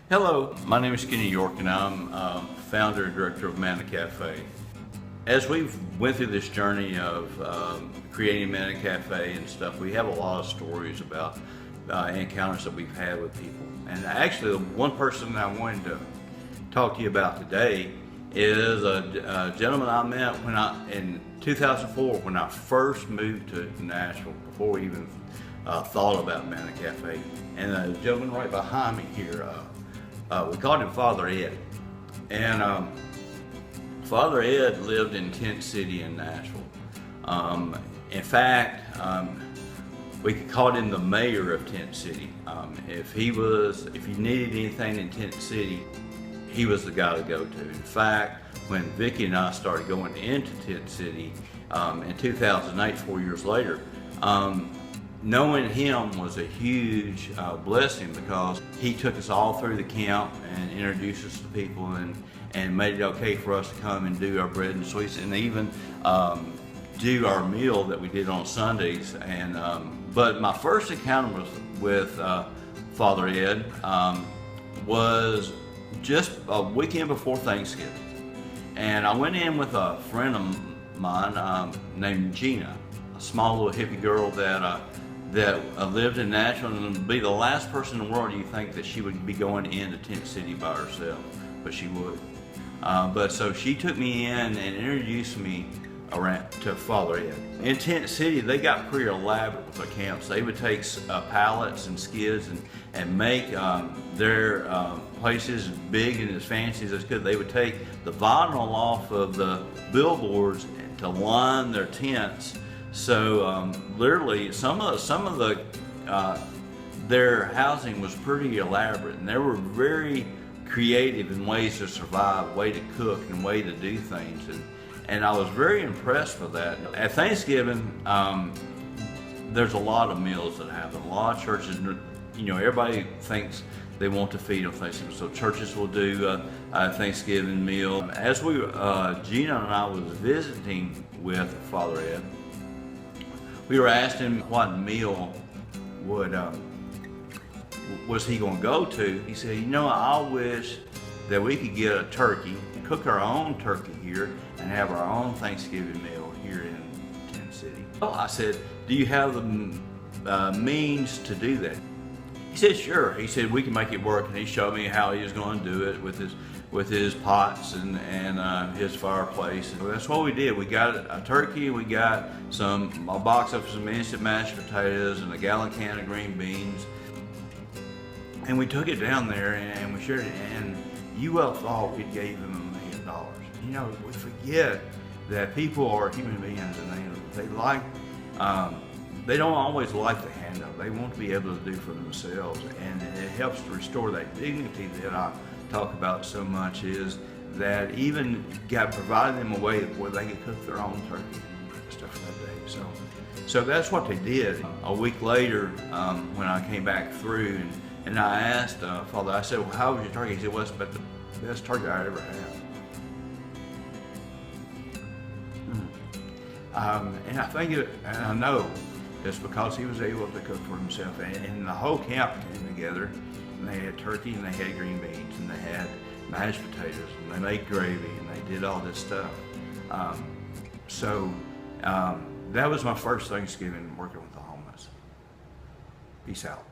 Hello, my name is Kenny York and I'm founder and director of Manna Cafe. As we've went through this journey of creating Manna Cafe and stuff, we have a lot of stories about encounters that we've had with people. And actually, the one person I wanted to talk to you about today is a gentleman I met in 2004 when I first moved to Nashville, before we even thought about Manna Cafe. And the gentleman right behind me here, we called him Father Ed. And Father Ed lived in Tent City in Nashville. In fact, we could call him the mayor of Tent City. If you needed anything in Tent City, he was the guy to go to. In fact, when Vicki and I started going into Tent City in 2008, 4 years later, knowing him was a huge blessing, because he took us all through the camp and introduced us to people and made it okay for us to come and do our bread and sweets, and even do our meal that we did on Sundays. But my first encounter with Father Ed was just a weekend before Thanksgiving. And I went in with a friend of mine named Gina, a small little hippie girl that lived in Nashville, and would be the last person in the world you think that she would be going into Tent City by herself, but she would. But so she took me in and introduced me around to Father Ed. In Tent City, they got pretty elaborate with their camps. They would take pallets and skids and make their places as big and as fancy as they could. They would take the vinyl off of the billboards to line their tents. So literally, some of their housing was pretty elaborate, and they were very creative in ways to survive, way to cook, and way to do things. And I was very impressed with that. At Thanksgiving, there's a lot of meals that happen. A lot of churches, everybody thinks they want to feed on Thanksgiving, so churches will do a Thanksgiving meal. As Gina and I was visiting with Father Ed, we were asking what meal was he going to go to. He said, I wish that we could get a turkey, cook our own turkey here, and have our own Thanksgiving meal here in Tent City. Well, I said, do you have the means to do that? He said, sure. He said, we can make it work, and he showed me how he was going to do it with his pots and his fireplace. And that's what we did. We got a turkey, we got a box of some instant mashed potatoes and a gallon can of green beans. And we took it down there and we shared it, and you well thought we gave them $1 million. We forget that people are human beings, and they don't always like the handout. They want to be able to do for themselves, and it helps to restore that dignity that I talk about so much, is that even providing them a way where they could cook their own turkey and stuff that day. So that's what they did. A week later, when I came back through, and I asked Father, I said, well, how was your turkey? He said, well, it's about the best turkey I ever had. And I know it's because he was able to cook for himself. And the whole camp came together, and they had turkey, and they had green beans, and they had mashed potatoes, and they made gravy, and they did all this stuff. That was my first Thanksgiving working with the homeless. Peace out.